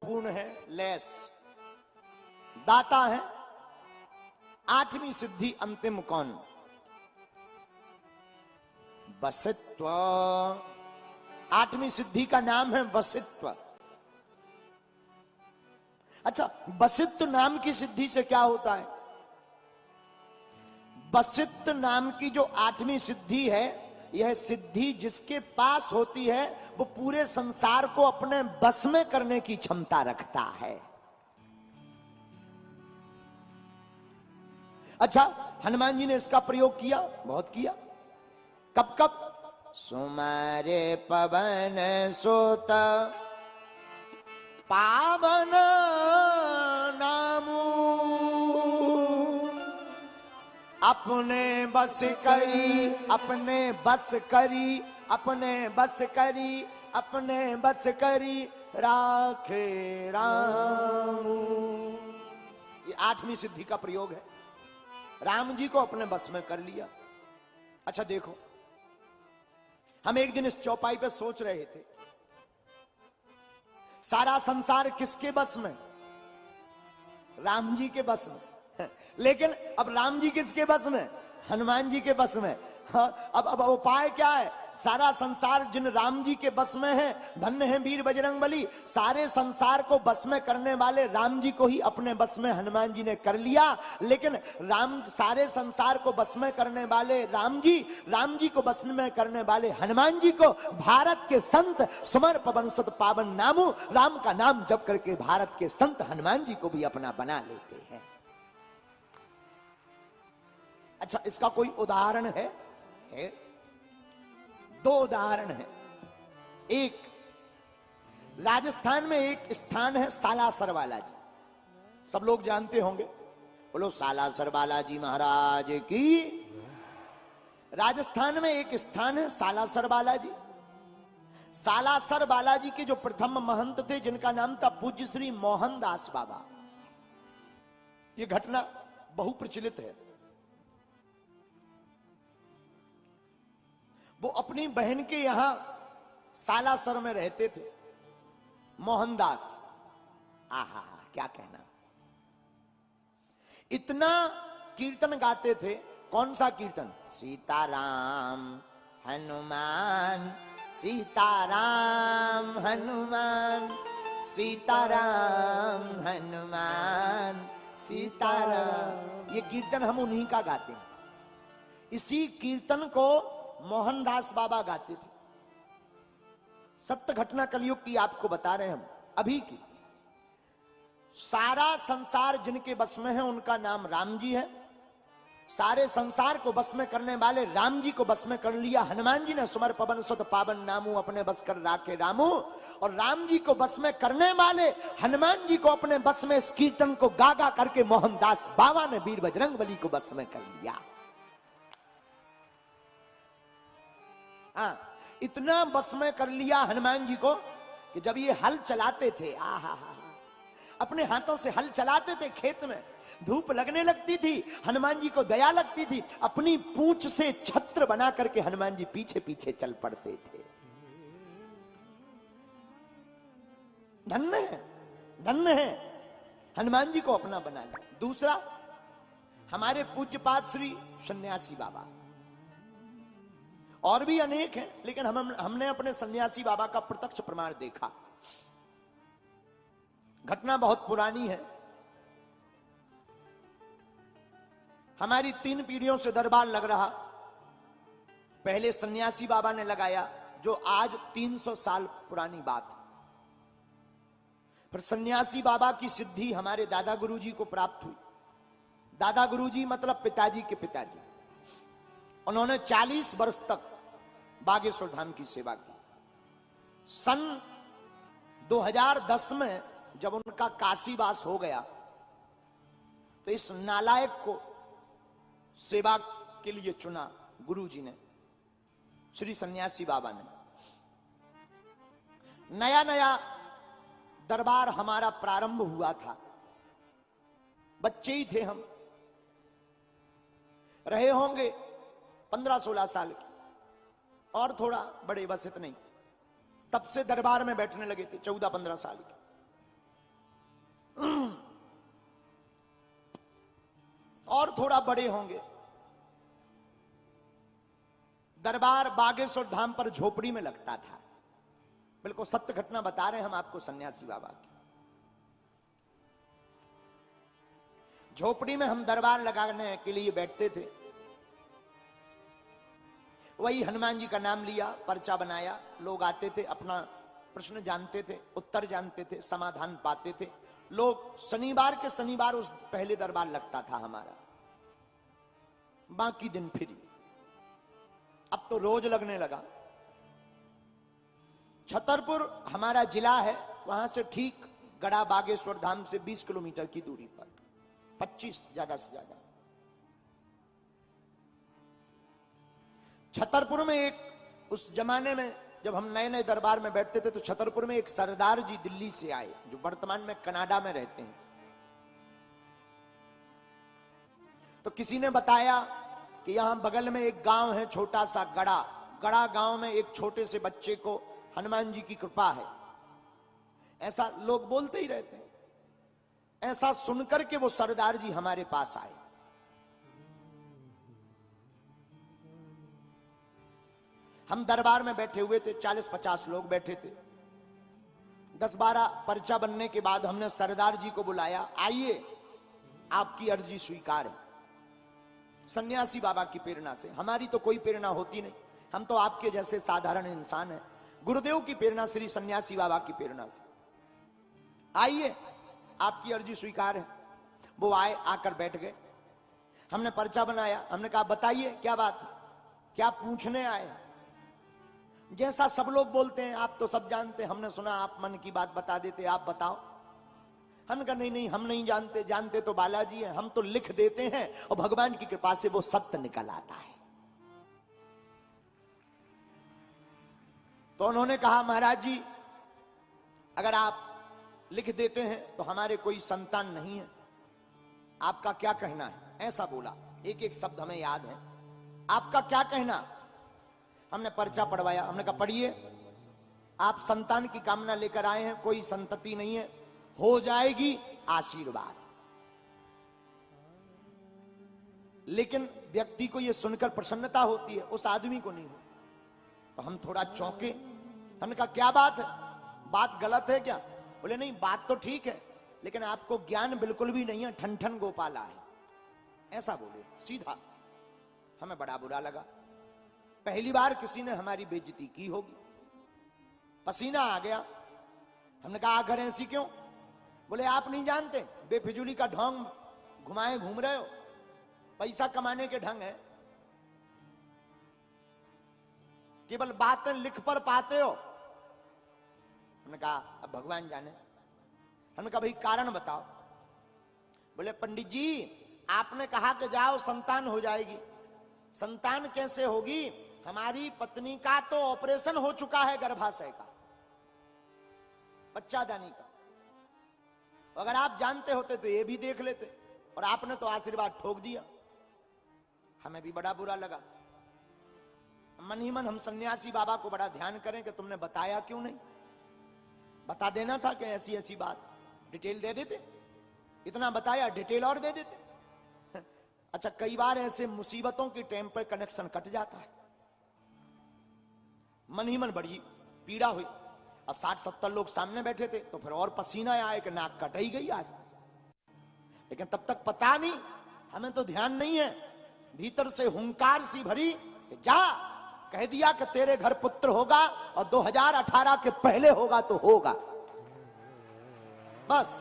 परिपूर्ण है, लेस, दाता है। आठवीं सिद्धि अंतिम कौन? वसित्व। आठवीं सिद्धि का नाम है वसित्व। अच्छा, वसित्व नाम की सिद्धि से क्या होता है? वसित्व नाम की जो आठवीं सिद्धि है, यह सिद्धि जिसके पास होती है वो पूरे संसार को अपने बस में करने की क्षमता रखता है। अच्छा, हनुमान जी ने इसका प्रयोग किया, बहुत किया। कब कब? सुमारे पवन सुत पावन नामू, अपने बस करी, अपने बस करी, अपने बस करी, अपने बस करी राखे राम। ये आठवीं सिद्धि का प्रयोग है। राम जी को अपने बस में कर लिया। अच्छा देखो, हम एक दिन इस चौपाई पे सोच रहे थे, सारा संसार किसके बस में? राम जी के बस में। लेकिन अब राम जी किसके बस में? हनुमान जी के बस में। अब उपाय क्या है? सारा संसार जिन राम जी के बस में है, धन्य है वीर बजरंगबली, सारे संसार को बस में करने वाले राम जी को ही अपने बस में हनुमान जी ने कर लिया। लेकिन राम, सारे संसार को बस में करने वाले राम जी को बस में करने वाले हनुमान जी को भारत के संत सुमर पवन सुत पावन नामू, राम का नाम जप करके भारत के संत हनुमान जी को भी अपना बना लेते हैं। अच्छा, इसका कोई उदाहरण है? दो उदाहरण है। एक, राजस्थान में एक स्थान है सालासर बालाजी, सब लोग जानते होंगे। बोलो सालासर बालाजी महाराज की। राजस्थान में एक स्थान है सालासर बालाजी। सालासर बालाजी के जो प्रथम महंत थे, जिनका नाम था पूज्य श्री मोहनदास बाबा, ये घटना बहुप्रचलित है। वो अपनी बहन के यहां सालासर में रहते थे। मोहनदास, आहा क्या कहना, इतना कीर्तन गाते थे। कौन सा कीर्तन? सीताराम हनुमान, सीताराम हनुमान, सीताराम हनुमान, सीताराम। ये कीर्तन हम उन्हीं का गाते हैं। इसी कीर्तन को मोहनदास बाबा गाते थे। सत्य घटना कलयुग की आपको बता रहे हैं हम, अभी की। सारा संसार जिनके बस में है उनका नाम राम जी है। सारे संसार को बस में करने वाले राम जी को बस में कर लिया हनुमान जी ने। सुमर पवन सुत पावन नामू, अपने बस कर राखे रामू। और राम जी को बस में करने वाले हनुमान जी को अपने बस में इस कीर्तन को गा गा करके मोहनदास बाबा ने वीर बजरंगबली को बस में कर लिया। हाँ, इतना बस में कर लिया हनुमान जी को कि जब ये हल चलाते थे, अपने हाथों से हल चलाते थे खेत में, धूप लगने लगती थी, हनुमान जी को दया लगती थी, अपनी पूंछ से छत्र बना करके हनुमान जी पीछे पीछे चल पड़ते थे। धन्य है, धन्य है, हनुमान जी को अपना बना लिया। दूसरा, हमारे पूज्यपाद श्री सन्यासी बाबा, और भी अनेक हैं, लेकिन हमने अपने सन्यासी बाबा का प्रत्यक्ष प्रमाण देखा। घटना बहुत पुरानी है। हमारी 3 पीढ़ियों से दरबार लग रहा। पहले सन्यासी बाबा ने लगाया, जो आज 300 साल पुरानी बात है। फिर सन्यासी बाबा की सिद्धि हमारे दादा गुरुजी को प्राप्त हुई। दादा गुरुजी मतलब पिताजी के पिताजी। उन्होंने 40 वर्ष तक बागेश्वर धाम की सेवा की। सन 2010 में जब उनका काशीवास हो गया, तो इस नालायक को सेवा के लिए चुना गुरुजी ने, श्री सन्यासी बाबा ने। नया नया दरबार हमारा प्रारंभ हुआ था, बच्चे ही थे हम, रहे होंगे 15-16 साल की, और थोड़ा बड़े, बस इतने ही। तब से दरबार में बैठने लगे थे, 14-15 साल के। थोड़ा बड़े होंगे। दरबार बागेश्वर धाम पर झोपड़ी में लगता था। बिल्कुल सत्य घटना बता रहे हैं हम आपको सन्यासी बाबा की। झोपड़ी में हम दरबार लगाने के लिए बैठते थे। वही हनुमान जी का नाम लिया, पर्चा बनाया, लोग आते थे, अपना प्रश्न जानते थे, उत्तर जानते थे, समाधान पाते थे। लोग शनिवार के शनिवार उस पहले दरबार लगता था हमारा, बाकी दिन फ्री। अब तो रोज लगने लगा। छतरपुर हमारा जिला है, वहां से ठीक गड़ा बागेश्वर धाम से 20 किलोमीटर की दूरी पर, 25 ज्यादा से ज्यादा। छतरपुर में एक, उस जमाने में जब हम नए नए दरबार में बैठते थे तो छतरपुर में एक सरदार जी दिल्ली से आए, जो वर्तमान में कनाडा में रहते हैं। तो किसी ने बताया कि यहां बगल में एक गांव है छोटा सा गड़ा, गड़ा गांव में एक छोटे से बच्चे को हनुमान जी की कृपा है। ऐसा लोग बोलते ही रहते हैं। ऐसा सुनकर के वो सरदार जी हमारे पास आए। हम दरबार में बैठे हुए थे, 40-50 लोग बैठे थे। 10-12 पर्चा बनने के बाद हमने सरदार जी को बुलाया, आइए आपकी अर्जी स्वीकार है। सन्यासी बाबा की प्रेरणा से, हमारी तो कोई प्रेरणा होती नहीं, हम तो आपके जैसे साधारण इंसान हैं। गुरुदेव की प्रेरणा, श्री सन्यासी बाबा की प्रेरणा से, आइए आपकी अर्जी स्वीकार है। वो आए, आकर बैठ गए। हमने पर्चा बनाया, हमने कहा बताइए क्या बात है, क्या पूछने आए। जैसा सब लोग बोलते हैं, आप तो सब जानते, हमने सुना आप मन की बात बता देते, आप बताओ। हमने कहा नहीं नहीं, हम नहीं जानते, जानते तो बालाजी हैं, हम तो लिख देते हैं और भगवान की कृपा से वो सत्य निकल आता है। तो उन्होंने कहा महाराज जी, अगर आप लिख देते हैं तो हमारे कोई संतान नहीं है, आपका क्या कहना है। ऐसा बोला, एक एक शब्द हमें याद है, आपका क्या कहना। हमने पर्चा पढ़वाया, हमने कहा पढ़िए, आप संतान की कामना लेकर आए हैं, कोई संतति नहीं है, हो जाएगी आशीर्वाद। लेकिन व्यक्ति को यह सुनकर प्रसन्नता होती है, उस आदमी को नहीं हो। तो हम थोड़ा चौंके। हमने कहा क्या बात है, बात गलत है क्या। बोले नहीं, बात तो ठीक है, लेकिन आपको ज्ञान बिल्कुल भी नहीं है, ठन ठन गोपाला है। ऐसा बोले सीधा। हमें बड़ा बुरा लगा, पहली बार किसी ने हमारी बेइज्जती की होगी। पसीना आ गया। हमने कहा आखिर ऐसी क्यों। बोले आप नहीं जानते, बेफिजूली का ढोंग घुमाए घूम रहे हो, पैसा कमाने के ढंग है, केवल बातें लिख पर पाते हो। हमने कहा अब भगवान जाने। हमने कहा भाई कारण बताओ। बोले पंडित जी, आपने कहा कि जाओ संतान हो जाएगी। संतान कैसे होगी, हमारी पत्नी का तो ऑपरेशन हो चुका है गर्भाशय का, बच्चादानी का। अगर आप जानते होते तो ये भी देख लेते, और आपने तो आशीर्वाद ठोक दिया। हमें भी बड़ा बुरा लगा। मन ही मन हम सन्यासी बाबा को बड़ा ध्यान करें कि तुमने बताया क्यों नहीं, बता देना था कि ऐसी ऐसी बात, डिटेल दे देते। इतना बताया, डिटेल और दे देते। अच्छा, कई बार ऐसे मुसीबतों के टाइम पर कनेक्शन कट जाता है। मन ही मन बड़ी पीड़ा हुई। अब 60-70 लोग सामने बैठे थे तो फिर और पसीना आया कि नाक कट ही गई आज। लेकिन तब तक पता नहीं, हमें तो ध्यान नहीं है। भीतर से हुंकार सी भरी, जा कह दिया कि तेरे घर पुत्र होगा, और 2018 के पहले होगा तो होगा, बस।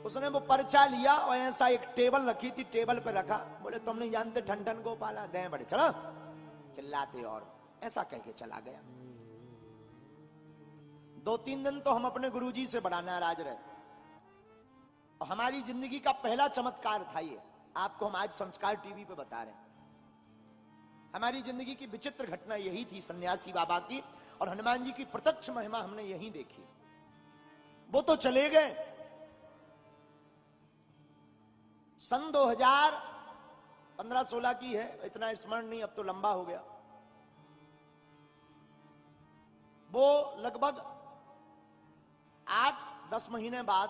उसने वो पर्चा लिया और ऐसा एक टेबल रखी थी, टेबल पे रखा। बोले तुम नहीं जानते ठन ठन गोपाला, दे बड़े चलो, चिल्लाते और ऐसा कह के चला गया। 2-3 दिन तो हम अपने गुरुजी से बड़ा नाराज रहे। और हमारी जिंदगी का पहला चमत्कार था ये, आपको हम आज संस्कार टीवी पे बता रहे हैं। हमारी जिंदगी की विचित्र घटना यही थी सन्यासी बाबा की, और हनुमान जी की प्रत्यक्ष महिमा हमने यही देखी। वो तो चले गए। सन 2015-16 की है, इतना स्मरण नहीं, अब तो लंबा हो गया। वो लगभग 8-10 महीने बाद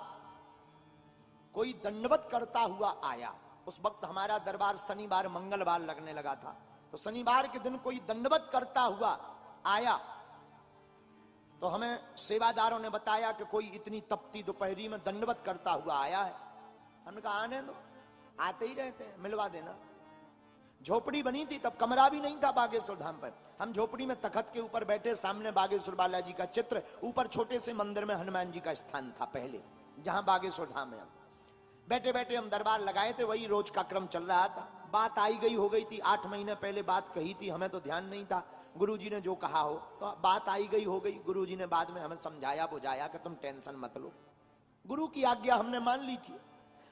कोई दंडवत करता हुआ आया। उस वक्त हमारा दरबार शनिवार मंगलवार लगने लगा था, तो शनिवार के दिन कोई दंडवत करता हुआ आया, तो हमें सेवादारों ने बताया कि कोई इतनी तपती दोपहरी में दंडवत करता हुआ आया है। हमने कहा आने दो, आते ही रहते हैं, मिलवा देना। झोपड़ी बनी थी तब, कमरा भी नहीं था बागेश्वर धाम पर। हम झोपड़ी में तखत के ऊपर बैठे, सामने बागेश्वर बालाजी का चित्र, ऊपर छोटे से मंदिर में हनुमान जी का स्थान था पहले, जहां बागेश्वर धाम है। बैठे बैठे हम दरबार लगाए थे, वही रोज का क्रम चल रहा था। बात आई गई हो गई थी, 8 महीने पहले बात कही थी, हमें तो ध्यान नहीं था। गुरुजी ने जो कहा हो, तो बात आई गई हो गई। गुरुजी ने बाद में हमें समझाया बुझाया कि तुम टेंशन मत लो। गुरु की आज्ञा हमने मान ली थी,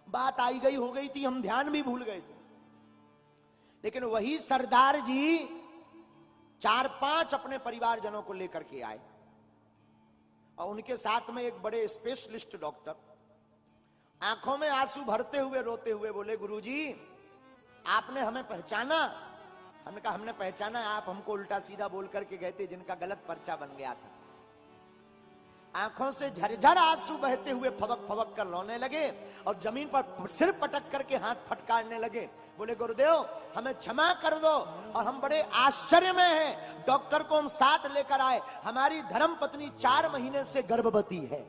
बात आई गई हो गई थी, हम ध्यान भी भूल गए थे। लेकिन वही सरदार जी 4-5 अपने परिवारजनों को लेकर के आए, और उनके साथ में एक बड़े स्पेशलिस्ट डॉक्टर, आंखों में आंसू भरते हुए रोते हुए बोले, गुरुजी आपने हमें पहचाना? हमने कहा हमने पहचाना, आप हमको उल्टा सीधा बोल करके गए थे, जिनका गलत पर्चा बन गया था। आंखों से झरझर आंसू बहते हुए फबक फबक कर रोने लगे, और जमीन पर सिर पटक करके हाथ फटकारने लगे। बोले गुरुदेव हमें क्षमा कर दो, और हम बड़े आश्चर्य में हैं, डॉक्टर को हम साथ लेकर आए, हमारी धर्म पत्नी 4 महीने से गर्भवती है।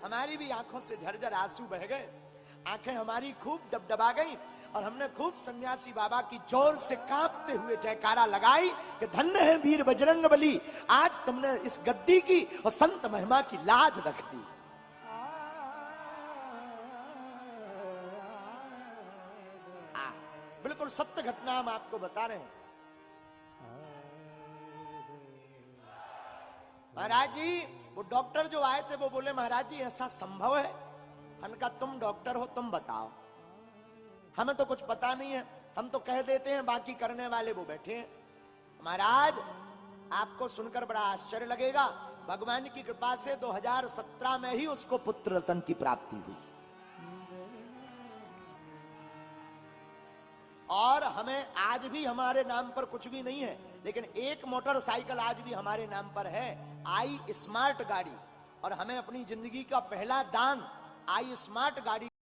हमारी भी आंखों से झरझर आंसू बह गए, आंखें हमारी खूब डबडबा गई, और हमने खूब सन्यासी बाबा की जोर से कांपते हुए जयकारा लगाई कि धन्य है वीर बजरंगबली, आज तुमने इस गद्दी की और संत महिमा की लाज रख दी। बिल्कुल सत्य घटना हम आपको बता रहे हैं। महाराज जी, वो डॉक्टर जो आए थे वो बोले, महाराज जी ऐसा संभव है? हमने कहा तुम डॉक्टर हो, तुम बताओ, हमें तो कुछ पता नहीं है, हम तो कह देते हैं, बाकी करने वाले वो बैठे हैं। महाराज आपको सुनकर बड़ा आश्चर्य लगेगा, भगवान की कृपा से 2017 में ही उसको पुत्र रत्न की प्राप्ति हुई, और हमें आज भी हमारे नाम पर कुछ भी नहीं है, लेकिन एक मोटरसाइकिल आज भी हमारे नाम पर है, आई स्मार्ट गाड़ी, और हमें अपनी जिंदगी का पहला दान आई स्मार्ट गाड़ी